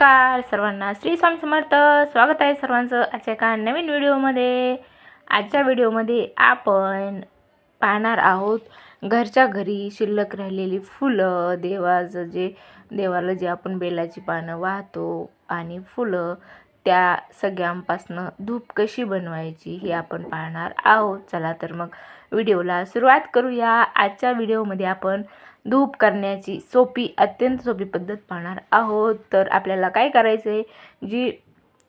नमस्कार सर्वांना, श्री स्वामी समर्थ. स्वागत आहे सर्वांचं आजच्या एका नवीन व्हिडिओमध्ये. आजच्या व्हिडिओमध्ये आपण पाहणार आहोत घरच्या घरी शिल्लक राहिलेली फुलं, देवाला जे आपण बेलाची पानं वाहतो आणि फुलं, त्या सगळ्यांपासनं धूप कशी बनवायची हे आपण पाहणार आहोत. चला तर मग व्हिडिओला सुरुवात करूया. आजच्या व्हिडिओमध्ये आपण धूप करण्याची अत्यंत सोपी पद्धत पाहणार आहोत. तर आपल्याला काय करायचं आहे, जी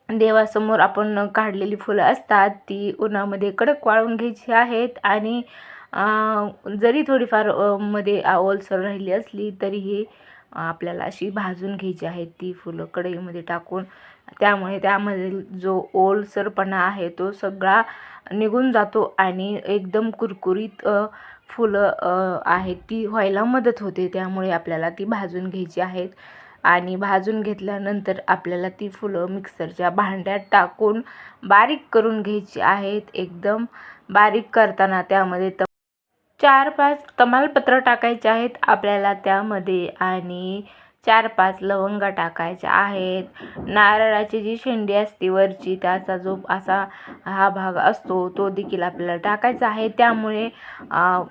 देवासमोर आपण काढलेली फुलं असतात ती उन्हामध्ये कडक वाळवून घ्यायची आहेत आणि जरी थोडीफार मध्ये ओलसर राहिली असली तरीही आपल्याला अशी भाजून घ्यायची आहेत ती फुलं कढईमध्ये टाकून. त्यामुळे त्यामध्ये जो ओलसरपणा आहे तो सगळा निघून जातो आणि एकदम कुरकुरीत फुलं आहेत ती व्हायला मदत होते. त्यामुळे आपल्याला ती भाजून घ्यायची आहेत आणि भाजून घेतल्यानंतर आपल्याला ती फुलं मिक्सरच्या भांड्यात टाकून बारीक करून घ्यायची आहेत. एकदम बारीक करताना त्यामध्ये 4-5 तमालपत्र टाकायचे आहेत आपल्याला त्यामध्ये आणि 4-5 लवंगा टाकायच्या आहेत. नारळाची जी शेंडी असते वरची त्याचा जो असा हा भाग असतो तो देखील आपल्याला टाकायचा आहे. त्यामुळे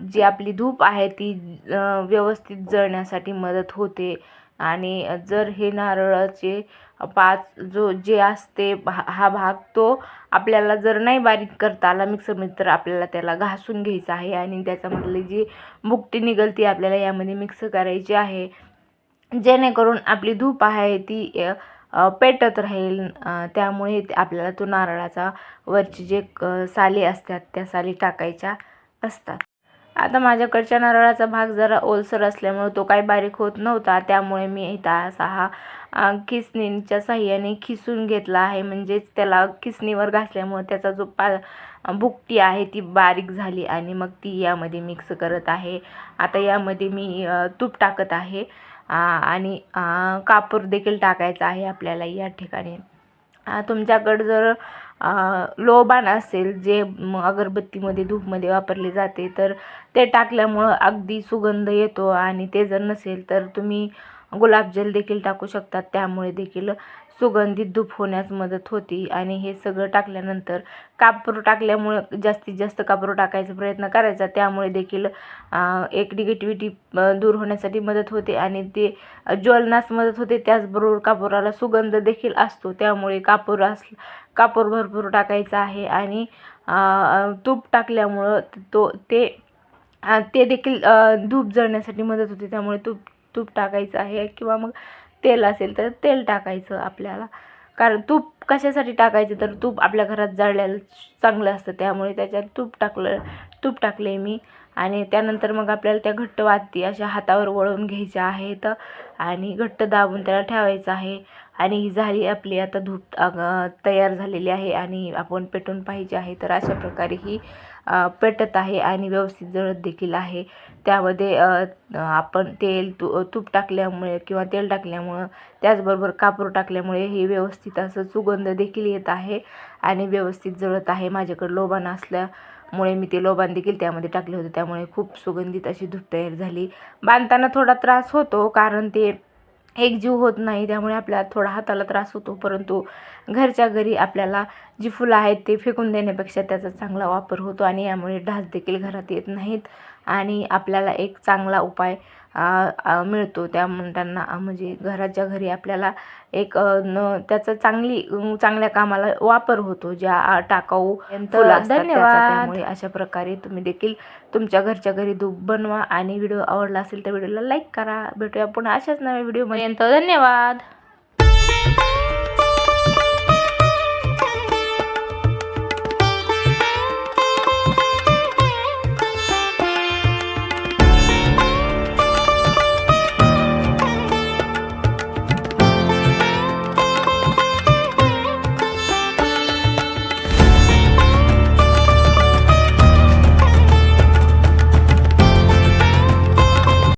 जी आपली धूप आहे ती व्यवस्थित जळण्यासाठी मदत होते. आणि जर हे नारळाचे 5 जे असते हा भाग तो आपल्याला जर नाही बारीक करता आला मिक्सरमध्ये तर आपल्याला त्याला घासून घ्यायचं आहे आणि त्याच्यामधली जी भुकटी निघेल ती आपल्याला यामध्ये मिक्स करायची आहे, जेणेकरून आपली धूप आहे ती पेटत राहील. त्यामुळे आपल्याला तो नारळाचा वरची जे साली असतात त्या साली टाकायच्या असतात. आता माझ्याकडच्या नारळाचा भाग जरा ओलसर असल्यामुळे तो काही बारीक होत नव्हता. त्यामुळे मी इथं असा हा खिसणीच्या साह्याने खिसून घेतला आहे. म्हणजेच त्याला खिसणीवर घासल्यामुळे त्याचा जो भुकटी आहे ती बारीक झाली आणि मग ती यामध्ये मिक्स करत आहे. आता यामध्ये मी तूप टाकत आहे आणि कापूर देखील टाकायचा आहे आपल्याला या ठिकाणी. तुमच्याकडं जर लोबान असेल जे अगरबत्तीमध्ये धूपमध्ये वापरले जाते तर ते टाकल्यामुळं अगदी सुगंध येतो. आणि ते जर नसेल तर तुम्ही गुलाबजल देखील टाकू शकतात, त्यामुळे देखील सुगंधित धूप होण्यास मदत होती. आणि हे सगळं टाकल्यानंतर कापूर टाकल्यामुळं जास्तीत जास्त कापूर टाकायचा प्रयत्न करायचा, त्यामुळे देखील एक निगेटिव्हिटी दूर होण्यासाठी मदत होते आणि ते ज्वलनास मदत होते. त्याचबरोबर कापुराला सुगंध देखील असतो, त्यामुळे कापूर भरपूर टाकायचा आहे. आणि तूप टाकल्यामुळं ते देखील धूप जळण्यासाठी मदत होते, त्यामुळे तूप टाकायचं आहे किंवा मग तेल असेल तर तेल टाकायचं आपल्याला. कारण तूप कशासाठी टाकायचं तर तूप आपल्या घरात जाळलेलं चांगलं असतं, त्यामुळे त्याच्यात तूप टाकले मी. आणि त्यानंतर मग आपल्याला त्या घट्ट वाती अशा हातावर वळवून घ्यायच्या आहेत आणि घट्ट दाबून त्याला ठेवायचं आहे. आणि ही झाली आपली आता धूप तयार झालेली आहे आणि आपण पेटून पाहिजे आहे. तर अशा प्रकारे ही पेटत आहे आणि व्यवस्थित जळत देखील आहे. त्यामध्ये आपण तूप टाकल्यामुळे किंवा तेल टाकल्यामुळं त्याचबरोबर कापूर टाकल्यामुळे हे व्यवस्थित असं सुगंध देखील येत आहे आणि व्यवस्थित जळत आहे. माझ्याकडे लोबान असल्यामुळे मी ते लोबान देखील त्यामध्ये टाकले होते, त्यामुळे खूप सुगंधित अशी धूप तयार झाली. बांधताना थोडा त्रास होतो कारण ते एकजीव होत नाही, त्यामुळे आपल्याला थोडा हाताला त्रास होतो. परंतु घरच्या घरी आपल्याला जी फुलं आहेत ते फेकून देण्यापेक्षा त्याचा चांगला वापर होतो आणि यामुळे डास देखील घरात येत नाहीत आणि आपल्याला एक चांगला उपाय मिळतो. त्या म्हणताना म्हणजे घराच्या घरी आपल्याला एक त्याचा चांगल्या कामाला वापर होतो, ज्या टाकाऊ फुलं असतात त्याचा. त्यामुळे अशा प्रकारे तुम्ही देखील तुमच्या घरच्या घरी धूप बनवा आणि व्हिडिओ आवडला असेल तर व्हिडिओला लाईक करा. भेटूया पुन्हा अशाच नव्या व्हिडिओमध्ये. धन्यवाद.